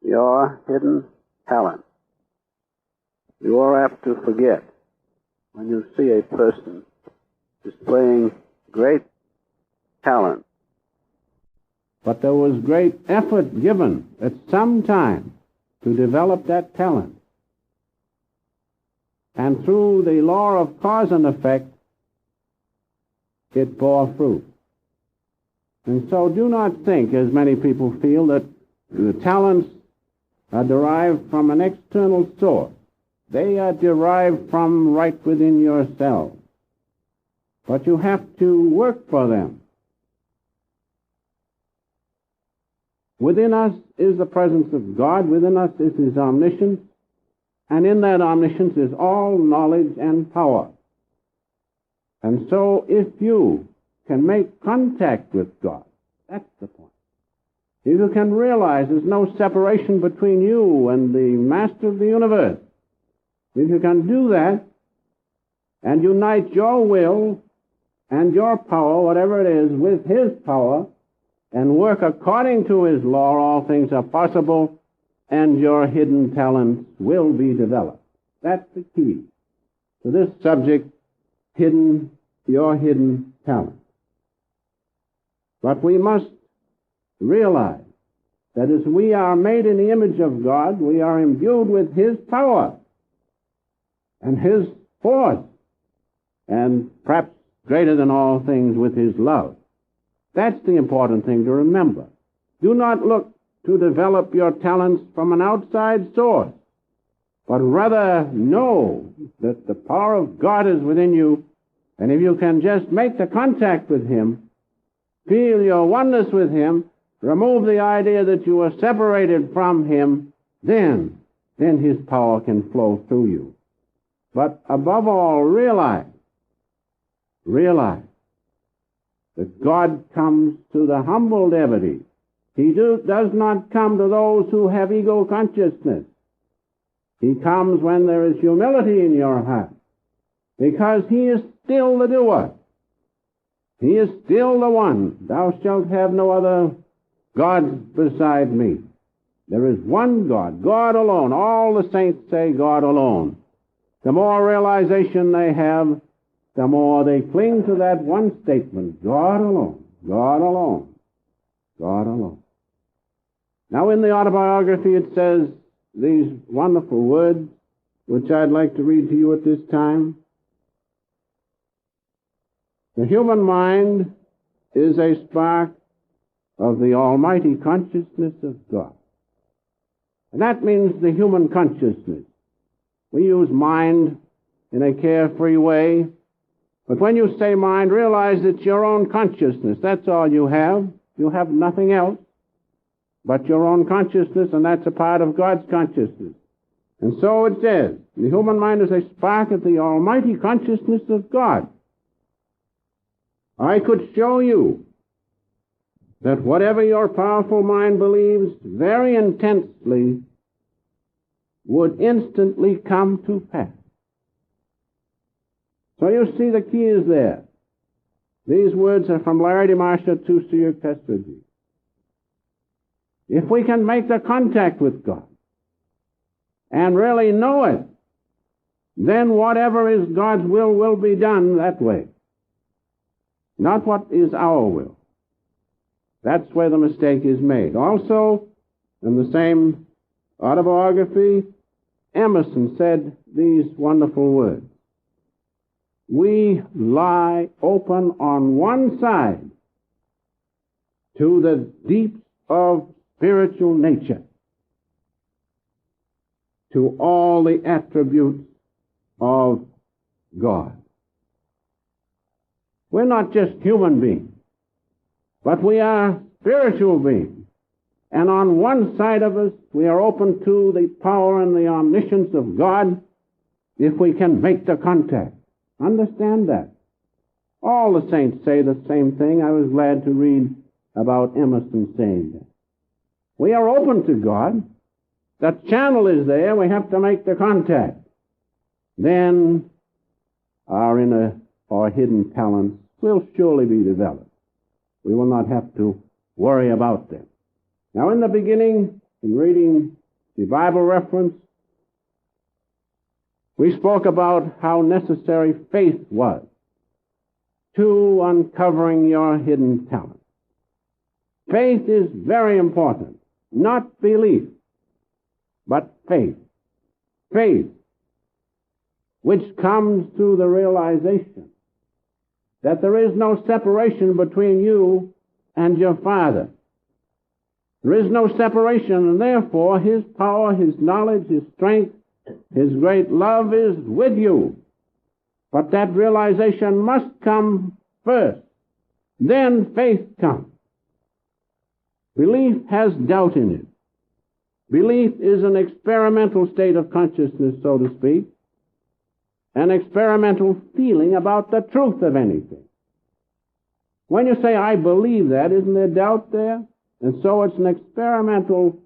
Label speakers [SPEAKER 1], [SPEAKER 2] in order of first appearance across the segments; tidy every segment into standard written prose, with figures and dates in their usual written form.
[SPEAKER 1] your hidden talent. You are apt to forget when you see a person displaying great talent, but there was great effort given at some time to develop that talent. And through the law of cause and effect, it bore fruit. And so do not think, as many people feel, that the talents are derived from an external source. They are derived from right within yourself. But you have to work for them. Within us is the presence of God. Within us is His omniscience. And in that omniscience is all knowledge and power. And so if you can make contact with God, that's the point. If you can realize there's no separation between you and the Master of the universe, if you can do that and unite your will and your power, whatever it is, with His power, and work according to His law, all things are possible, and your hidden talents will be developed. That's the key to this subject, your hidden talent. But we must realize that as we are made in the image of God, we are imbued with His power and His force, and perhaps greater than all things, with His love. That's the important thing to remember. Do not look to develop your talents from an outside source, but rather know that the power of God is within you, and if you can just make the contact with Him, feel your oneness with Him, remove the idea that you are separated from Him, then His power can flow through you. But above all, realize that God comes to the humble devotee. He does not come to those who have ego consciousness. He comes when there is humility in your heart, because He is still the doer. He is still the one. Thou shalt have no other gods beside me. There is one God, God alone. All the saints say God alone. The more realization they have, the more they cling to that one statement, God alone, God alone, God alone. Now in the autobiography it says these wonderful words, which I'd like to read to you at this time. The human mind is a spark of the almighty consciousness of God. And that means the human consciousness. We use mind in a carefree way, but when you say mind, realize it's your own consciousness. That's all you have. You have nothing else but your own consciousness, and that's a part of God's consciousness. And so it says, the human mind is a spark of the almighty consciousness of God. I could show you that whatever your powerful mind believes very intensely would instantly come to pass. So you see the key is there. These words are from Larry DeMarcia to Sir Kestriji. If we can make the contact with God and really know it, then whatever is God's will be done that way. Not what is our will. That's where the mistake is made. Also, in the same autobiography, Emerson said these wonderful words. We lie open on one side to the deeps of spiritual nature, to all the attributes of God. We're not just human beings, but we are spiritual beings. And on one side of us, we are open to the power and the omniscience of God if we can make the contact. Understand that. All the saints say the same thing. I was glad to read about Emerson saying that. We are open to God. The channel is there. We have to make the contact. Then our inner or hidden talents will surely be developed. We will not have to worry about them. Now, in the beginning, in reading the Bible reference, we spoke about how necessary faith was to uncovering your hidden talent. Faith is very important. Not belief, but faith. Faith, which comes through the realization that there is no separation between you and your Father. There is no separation, and therefore His power, His knowledge, His strength, His great love is with you. But that realization must come first. Then faith comes. Belief has doubt in it. Belief is an experimental state of consciousness, so to speak, an experimental feeling about the truth of anything. When you say, I believe that, isn't there doubt there? And so it's an experimental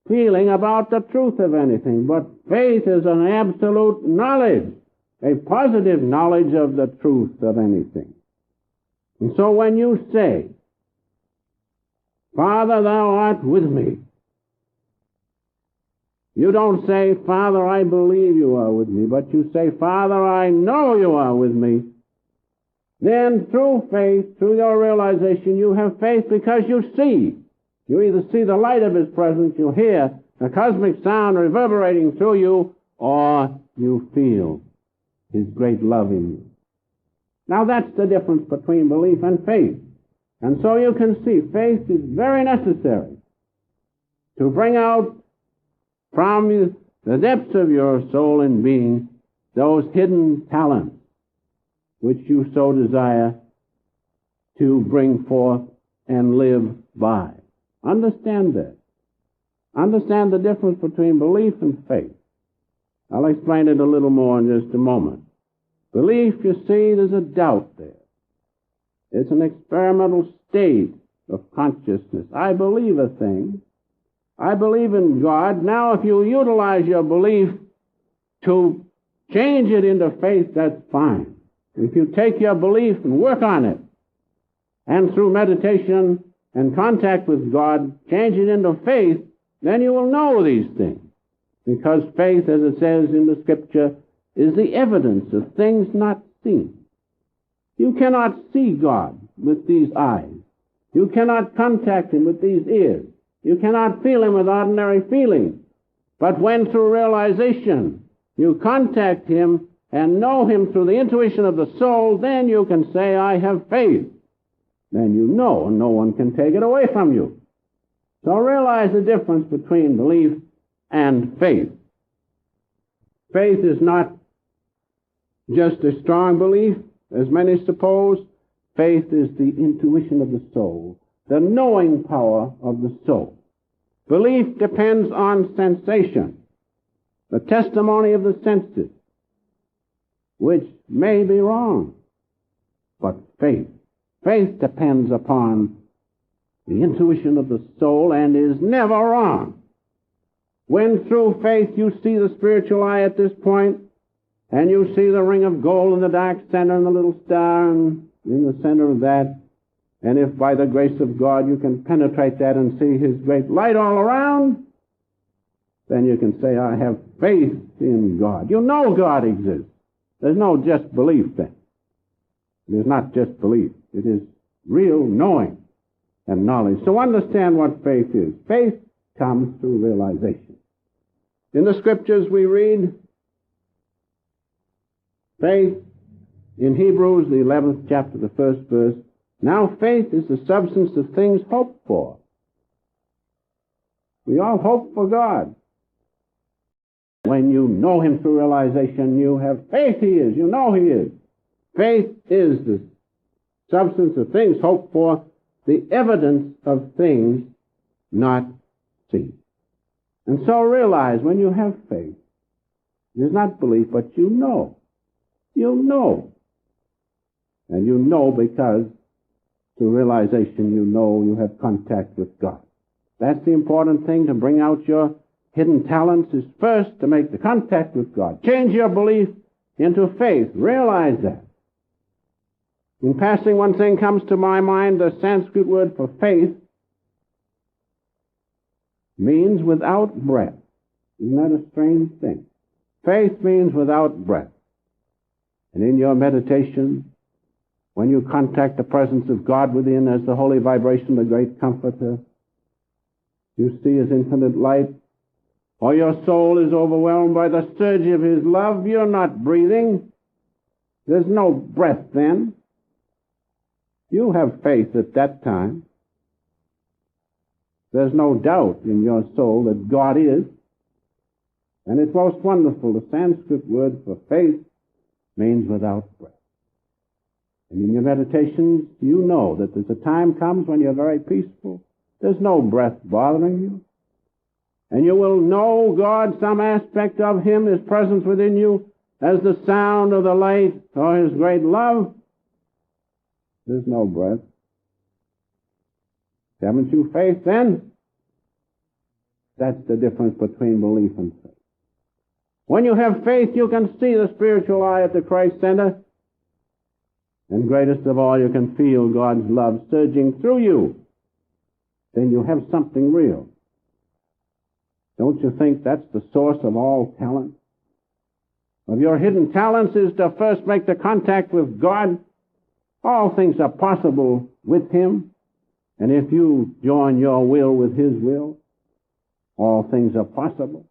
[SPEAKER 1] feeling about the truth of anything. But faith is an absolute knowledge, a positive knowledge of the truth of anything. And so when you say, Father, thou art with me, you don't say, Father, I believe you are with me, but you say, Father, I know you are with me. Then through faith, through your realization, you have faith because you see. You either see the light of His presence, you hear a cosmic sound reverberating through you, or you feel His great love in you. Now that's the difference between belief and faith. And so you can see faith is very necessary to bring out from the depths of your soul and being those hidden talents which you so desire to bring forth and live by. Understand that. Understand the difference between belief and faith. I'll explain it a little more in just a moment. Belief, you see, there's a doubt there. It's an experimental state of consciousness. I believe a thing. I believe in God. Now, if you utilize your belief to change it into faith, that's fine. If you take your belief and work on it, and through meditation and contact with God, change it into faith, then you will know these things. Because faith, as it says in the Scripture, is the evidence of things not seen. You cannot see God with these eyes. You cannot contact Him with these ears. You cannot feel Him with ordinary feelings. But when through realization you contact Him and know Him through the intuition of the soul, then you can say, I have faith. Then you know, and no one can take it away from you. So realize the difference between belief and faith. Faith is not just a strong belief, as many suppose. Faith is the intuition of the soul, the knowing power of the soul. Belief depends on sensation, the testimony of the senses, which may be wrong. But faith depends upon the intuition of the soul and is never wrong. When through faith you see the spiritual eye at this point, and you see the ring of gold in the dark center and the little star in the center of that, and if by the grace of God you can penetrate that and see His great light all around, then you can say, I have faith in God. You know God exists. There's no just belief then. It is not just belief. It is real knowing and knowledge. So understand what faith is. Faith comes through realization. In the Scriptures we read, faith, in Hebrews, the 11th chapter, the first verse, now faith is the substance of things hoped for. We all hope for God. When you know Him through realization, you have faith He is. You know He is. Faith is the substance of things hoped for, the evidence of things not seen. And so realize when you have faith, it is not belief, but you know. You know. And you know because through realization you know you have contact with God. That's the important thing to bring out your hidden talents is first to make the contact with God. Change your belief into faith. Realize that. In passing, one thing comes to my mind, the Sanskrit word for faith means without breath. Isn't that a strange thing? Faith means without breath. And in your meditation, when you contact the presence of God within as the holy vibration, the great comforter, you see his infinite light, or your soul is overwhelmed by the surge of his love, you're not breathing. There's no breath then. You have faith at that time. There's no doubt in your soul that God is. And it's most wonderful. The Sanskrit word for faith means without breath. And in your meditations, you know that there's a time comes when you're very peaceful. There's no breath bothering you. And you will know God, some aspect of him, his presence within you, as the sound of the light or his great love. There's no breath. Haven't you faith then? That's the difference between belief and faith. When you have faith, you can see the spiritual eye at the Christ Center. And greatest of all, you can feel God's love surging through you. Then you have something real. Don't you think that's the source of all talent? Of your hidden talents is to first make the contact with God. All things are possible with him. And if you join your will with his will, all things are possible.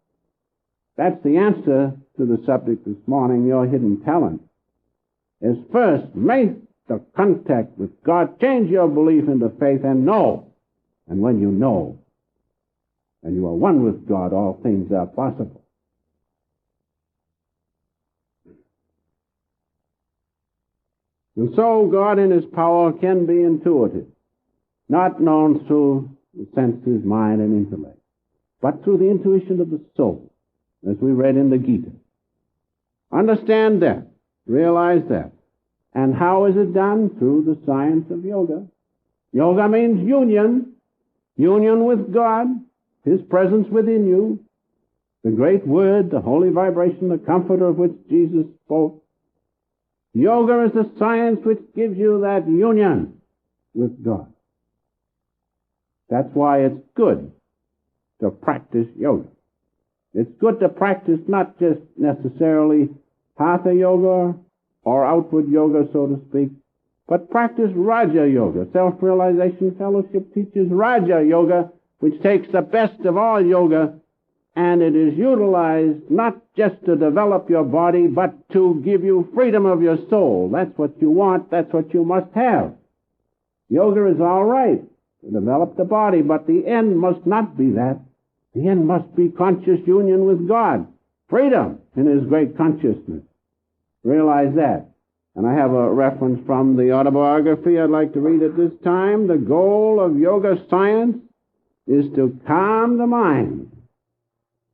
[SPEAKER 1] That's the answer to the subject this morning, your hidden talent. Is first make the contact with God, change your belief into faith, and know. And when you know, and you are one with God, all things are possible. And so God in his power can be intuitive, not known through the senses, mind, and intellect, but through the intuition of the soul, as we read in the Gita. Understand that. Realize that. And how is it done? Through the science of yoga. Yoga means union. Union with God, his presence within you, the great word, the holy vibration, the comforter of which Jesus spoke. Yoga is the science which gives you that union with God. That's why it's good to practice yoga. It's good to practice not just necessarily hatha yoga or outward yoga, so to speak, but practice Raja Yoga. Self-Realization Fellowship teaches Raja Yoga, which takes the best of all yoga, and it is utilized not just to develop your body, but to give you freedom of your soul. That's what you want. That's what you must have. Yoga is all right to develop the body, but the end must not be that. The end must be conscious union with God, freedom in his great consciousness. Realize that. And I have a reference from the autobiography I'd like to read at this time. The goal of yoga science is to calm the mind,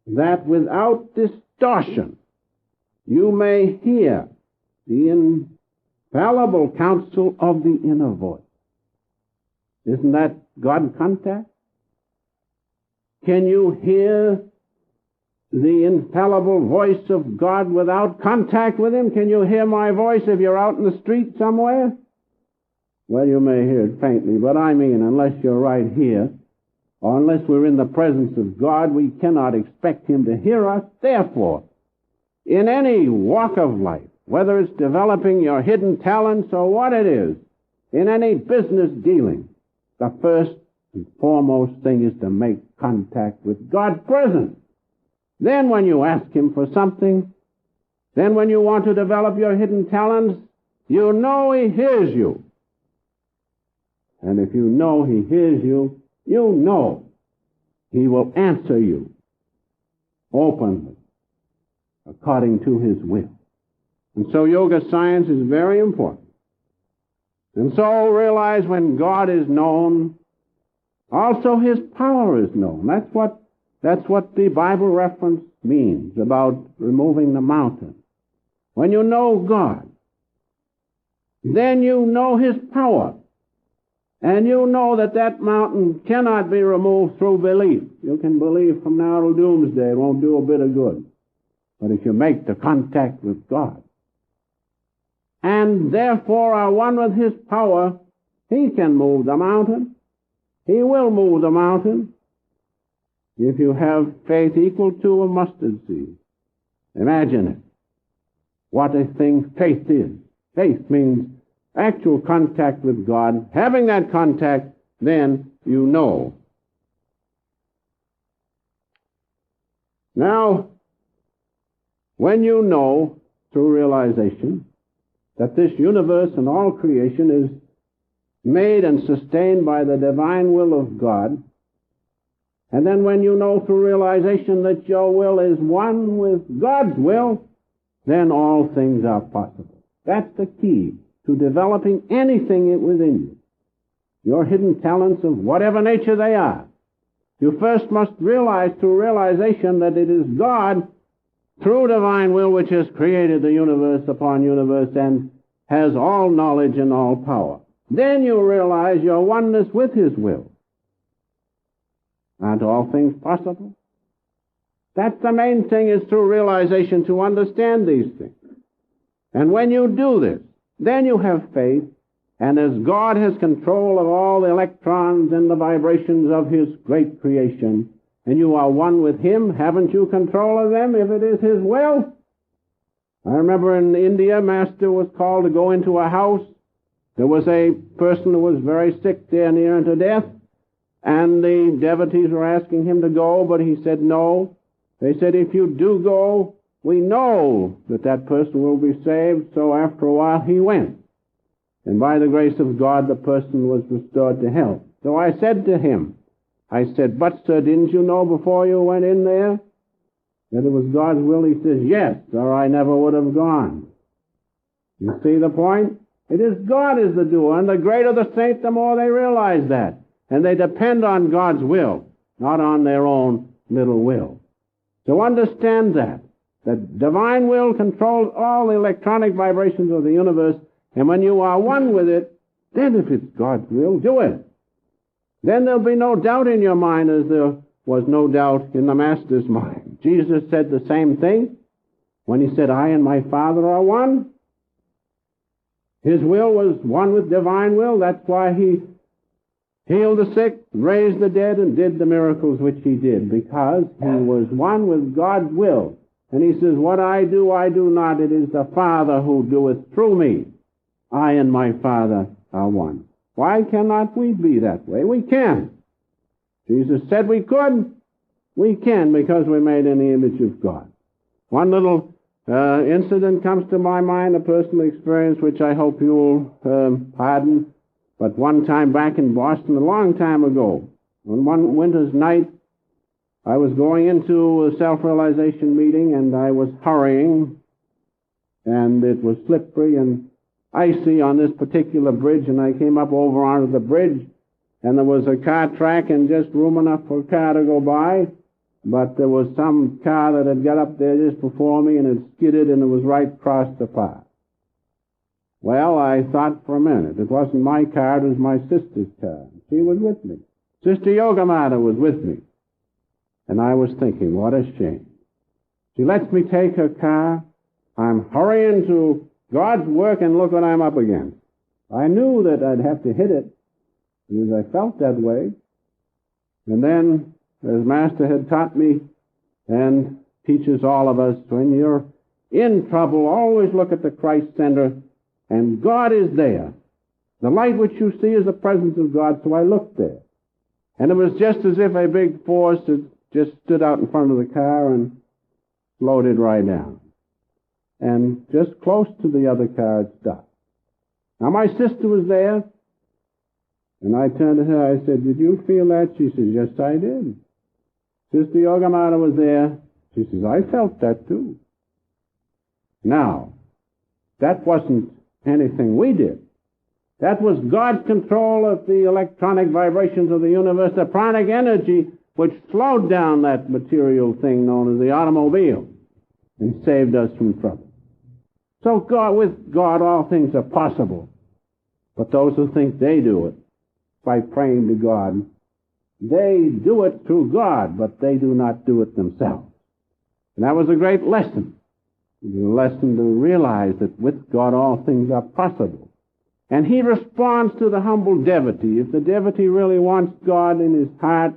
[SPEAKER 1] that without distortion you may hear the infallible counsel of the inner voice. Isn't that God contact? Can you hear the infallible voice of God without contact with him? Can you hear my voice if you're out in the street somewhere? Well, you may hear it faintly, but I mean, unless you're right here, or unless we're in the presence of God, we cannot expect him to hear us. Therefore, in any walk of life, whether it's developing your hidden talents or what it is, in any business dealing, the first and foremost thing is to make contact with God present. Then when you ask him for something, then when you want to develop your hidden talents, you know he hears you. And if you know he hears you, you know he will answer you openly, according to his will. And so yoga science is very important. And so realize when God is known, also his power is known. That's what the Bible reference means about removing the mountain. When you know God, then you know his power. And you know that that mountain cannot be removed through belief. You can believe from now till doomsday. It won't do a bit of good. But if you make the contact with God, and therefore are one with his power, he can move the mountain. He will move the mountain. if you have faith equal to a mustard seed. Imagine it. What a thing faith is. Faith means actual contact with God. Having that contact, then you know. Now, when you know through realization that this universe and all creation is made and sustained by the divine will of God, and then when you know through realization that your will is one with God's will, then all things are possible. That's the key to developing anything within you. Your hidden talents of whatever nature they are. You first must realize through realization that it is God, through divine will, which has created the universe upon universe and has all knowledge and all power. Then you realize your oneness with His will. Aren't all things possible? That's the main thing, is through realization to understand these things. And when you do this, then you have faith, and as God has control of all the electrons and the vibrations of His great creation, and you are one with Him, haven't you control of them if it is His will? I remember in India, Master was called to go into a house. There was a person who was very sick there, near unto death, and the devotees were asking him to go, but he said no. They said, if you do go, we know that that person will be saved. So after a while he went. And by the grace of God, the person was restored to health. So I said to him, but sir, didn't you know before you went in there that it was God's will? He says, yes, or I never would have gone. You see the point? It is God is the doer, and the greater the saint, the more they realize that. And they depend on God's will, not on their own little will. So understand that divine will controls all the electronic vibrations of the universe, and when you are one with it, then if it's God's will, do it. Then there'll be no doubt in your mind, as there was no doubt in the Master's mind. Jesus said the same thing when He said, I and my Father are one. His will was one with divine will. That's why He healed the sick, raised the dead, and did the miracles which He did, because He was one with God's will. And He says, what I do not. It is the Father who doeth through me. I and my Father are one. Why cannot we be that way? We can. Jesus said we could. We can, because we're made in the image of God. One little incident comes to my mind, a personal experience which I hope you'll pardon. But one time back in Boston, a long time ago, on one winter's night, I was going into a self-realization meeting, and I was hurrying, and it was slippery and icy on this particular bridge, and I came up over onto the bridge, and there was a car track and just room enough for a car to go by, but there was some car that had got up there just before me, and it skidded, and it was right across the path. Well, I thought for a minute. It wasn't my car, it was my sister's car. She was with me. Sister Yogamata was with me. And I was thinking, what a shame. She lets me take her car. I'm hurrying to God's work, and look what I'm up against. I knew that I'd have to hit it, because I felt that way. And then, as Master had taught me, and teaches all of us, when you're in trouble, always look at the Christ center, and God is there. The light which you see is the presence of God, so I looked there. And it was just as if a big force had just stood out in front of the car and slowed it right down. And just close to the other car, it stopped. Now, my sister was there, and I turned to her, I said, did you feel that? She says, yes, I did. Sister Yogamata was there. She says, I felt that too. Now, that wasn't anything we did. That was God's control of the electronic vibrations of the universe, the pranic energy which slowed down that material thing known as the automobile and saved us from trouble. So with God, all things are possible. But those who think they do it by praying to God, they do it through God, but they do not do it themselves. And that was a great lesson. The lesson to realize that with God all things are possible. And He responds to the humble devotee. If the devotee really wants God in his heart,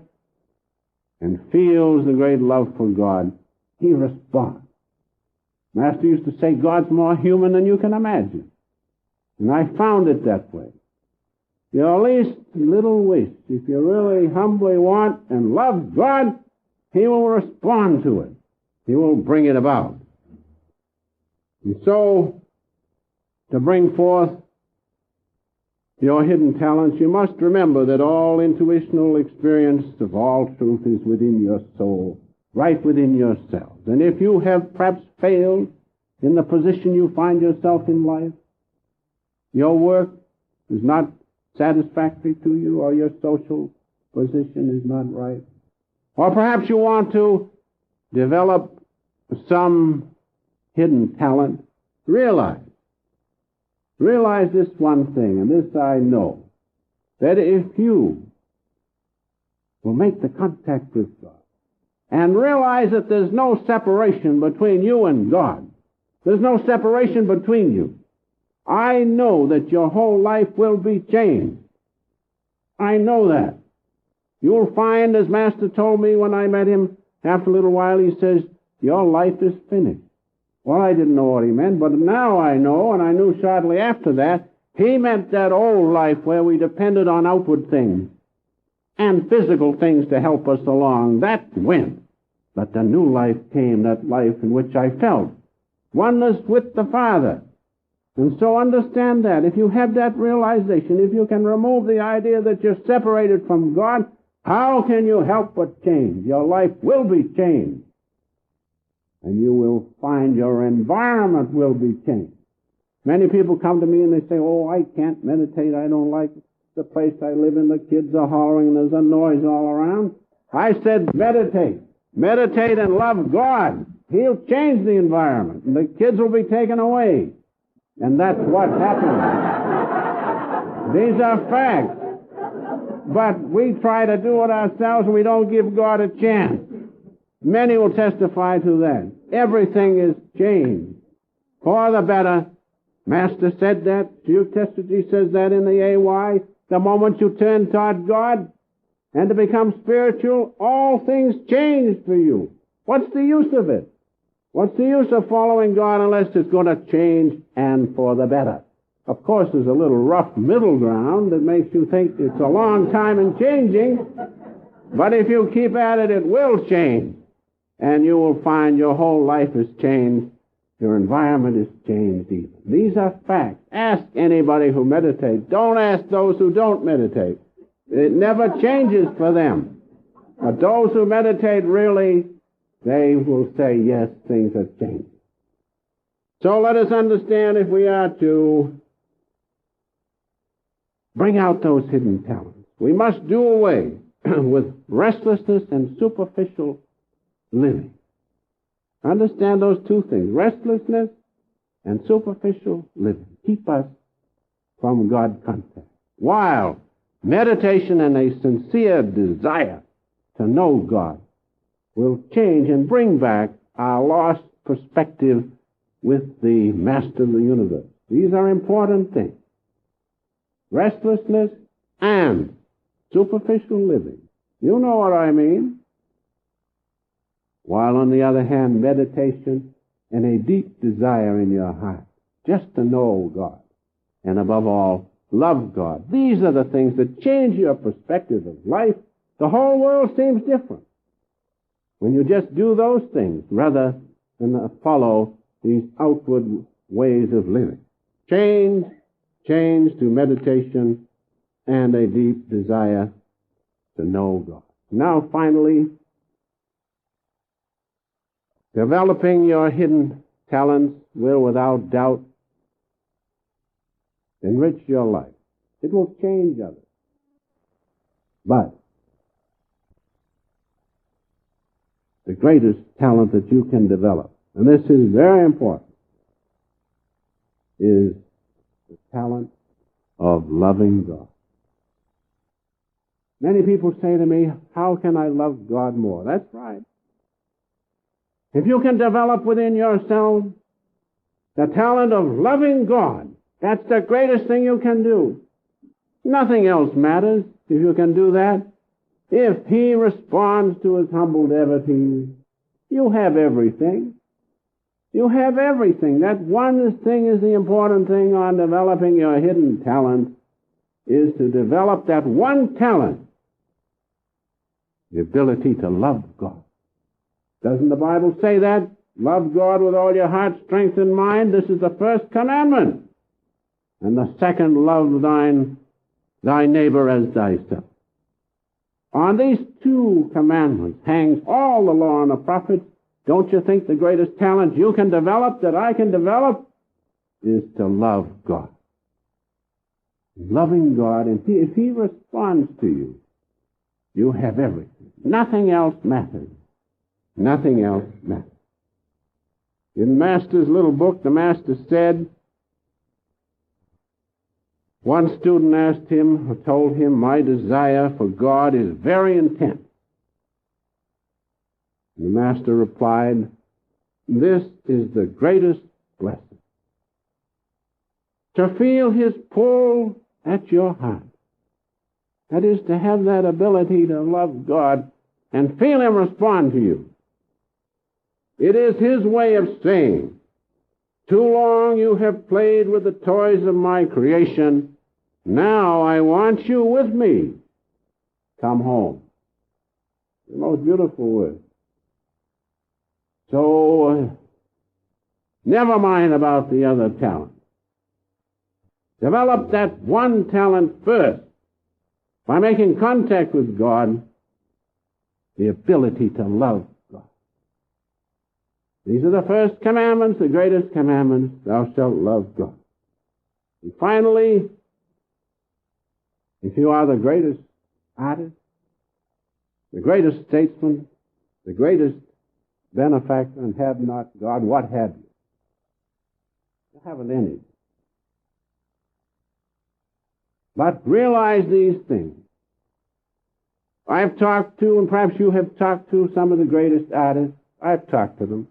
[SPEAKER 1] and feels the great love for God, he responds. Master used to say, God's more human than you can imagine. And I found it that way. Your least little wish, if you really humbly want and love God, he will respond to it. He will bring it about. And so, to bring forth your hidden talents, you must remember that all intuitional experience of all truth is within your soul, right within yourself. And if you have perhaps failed in the position you find yourself in life, your work is not satisfactory to you, or your social position is not right, or perhaps you want to develop some hidden talent, realize this one thing, and this I know, that if you will make the contact with God and realize that there's no separation between you and God, there's no separation between you, I know that your whole life will be changed. I know that. You'll find, as Master told me when I met him, after a little while, he says, your life is finished. Well, I didn't know what he meant, but now I know, and I knew shortly after that, he meant that old life where we depended on outward things and physical things to help us along. That went. But the new life came, that life in which I felt oneness with the Father. And so understand that. If you have that realization, if you can remove the idea that you're separated from God, how can you help but change? Your life will be changed. And you will find your environment will be changed. Many people come to me and they say, oh, I can't meditate. I don't like the place I live in. The kids are hollering and there's a noise all around. I said, meditate. Meditate and love God. He'll change the environment and the kids will be taken away. And that's what happens. These are facts. But we try to do it ourselves and we don't give God a chance. Many will testify to that. Everything is changed for the better. Master said that. Juke Testaji says that in the AY. The moment you turn toward God and to become spiritual, all things change for you. What's the use of it? What's the use of following God unless it's going to change and for the better? Of course, there's a little rough middle ground that makes you think it's a long time in changing, but if you keep at it, it will change. And you will find your whole life is changed. Your environment is changed even. These are facts. Ask anybody who meditates. Don't ask those who don't meditate. It never changes for them. But those who meditate really, they will say, yes, things have changed. So let us understand, if we are to bring out those hidden talents, we must do away with restlessness and superficial living. Understand those two things, restlessness and superficial living. Keep us from God contact. While meditation and a sincere desire to know God will change and bring back our lost perspective with the Master of the universe. These are important things. Restlessness and superficial living. You know what I mean. While on the other hand, meditation and a deep desire in your heart just to know God and above all, love God. These are the things that change your perspective of life. The whole world seems different when you just do those things rather than follow these outward ways of living. Change to meditation and a deep desire to know God. Now finally, developing your hidden talents will without doubt enrich your life. It will change others. But the greatest talent that you can develop, and this is very important, is the talent of loving God. Many people say to me, how can I love God more? That's right. If you can develop within yourself the talent of loving God, that's the greatest thing you can do. Nothing else matters if you can do that. If he responds to his humble devotees, you have everything. You have everything. That one thing is the important thing on developing your hidden talent, is to develop that one talent, the ability to love God. Doesn't the Bible say that? Love God with all your heart, strength, and mind. This is the first commandment. And the second, love thy neighbor as thyself. On these two commandments hangs all the law and the prophets. Don't you think the greatest talent you can develop, that I can develop, is to love God? Loving God, and if he responds to you, you have everything. Nothing else matters. Nothing else matters. In Master's little book, the Master said, one student asked him, or told him, my desire for God is very intense. And the Master replied, this is the greatest blessing. To feel his pull at your heart. That is, to have that ability to love God and feel him respond to you. It is his way of saying, too long you have played with the toys of my creation. Now I want you with me. Come home. The most beautiful word. So, never mind about the other talent. Develop that one talent first by making contact with God, the ability to love God. These are the first commandments, the greatest commandments. Thou shalt love God. And finally, if you are the greatest artist, the greatest statesman, the greatest benefactor, and have not God, what have you? You haven't any. But realize these things. I've talked to, and perhaps you have talked to, some of the greatest artists. I've talked to them.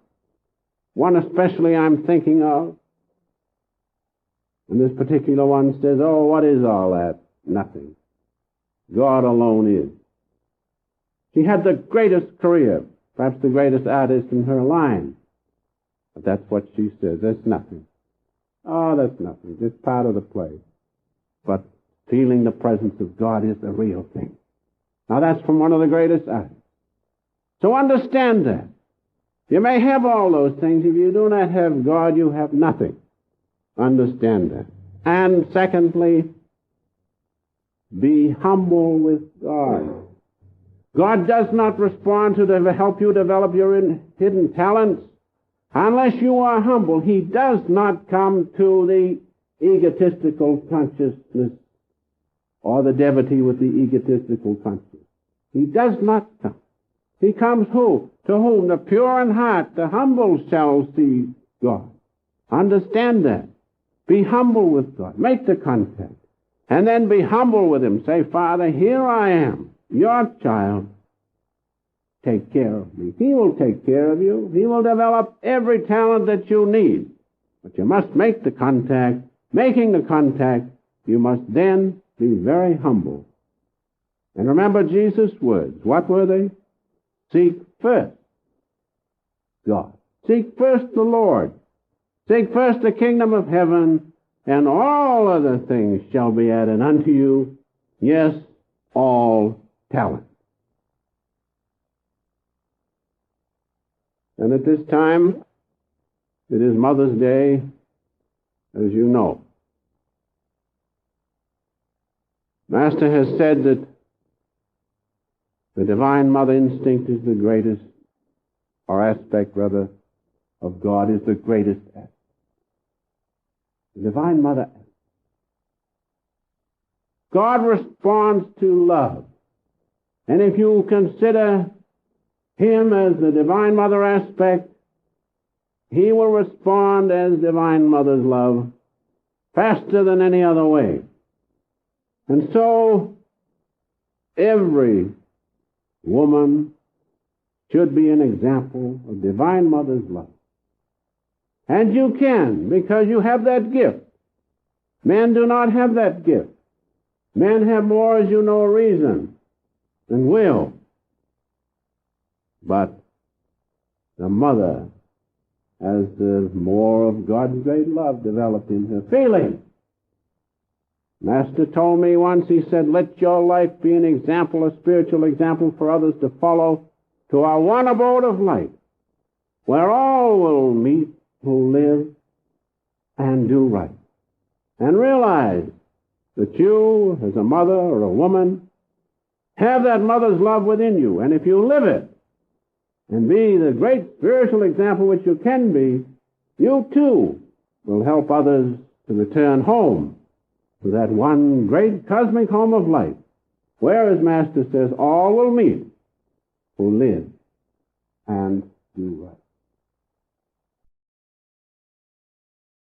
[SPEAKER 1] One especially I'm thinking of. And this particular one says, oh, what is all that? Nothing. God alone is. She had the greatest career, perhaps the greatest artist in her line. But that's what she says. That's nothing. Oh, that's nothing. Just part of the play. But feeling the presence of God is the real thing. Now that's from one of the greatest artists. So understand that. You may have all those things. If you do not have God, you have nothing. Understand that. And secondly, be humble with God. God does not respond to help you develop your hidden talents unless you are humble. He does not come to the egotistical consciousness or the devotee with the egotistical consciousness. He does not come. He comes who? To whom? The pure in heart, the humble shall see God. Understand that. Be humble with God. Make the contact. And then be humble with him. Say, Father, here I am, your child. Take care of me. He will take care of you. He will develop every talent that you need. But you must make the contact. Making the contact, you must then be very humble. And remember Jesus' words. What were they? Seek first God. Seek first the Lord. Seek first the kingdom of heaven, and all other things shall be added unto you. Yes, all talent. And at this time, it is Mother's Day, as you know. Master has said that the Divine Mother instinct is the greatest, or aspect rather, of God is the greatest aspect. The Divine Mother. God responds to love. And if you consider him as the Divine Mother aspect, he will respond as Divine Mother's love faster than any other way. And so, every woman should be an example of Divine Mother's love. And you can, because you have that gift. Men do not have that gift. Men have more, as you know, reason. and will. But the mother has more of God's great love developed in her feeling. Master told me once, he said, let your life be an example, a spiritual example for others to follow, to our one abode of light, where all will meet who live and do right. And realize that you, as a mother or a woman, have that mother's love within you. And if you live it, and be the great spiritual example which you can be, you too will help others to return home to that one great cosmic home of light, where, as Master says, all will meet who live and do right.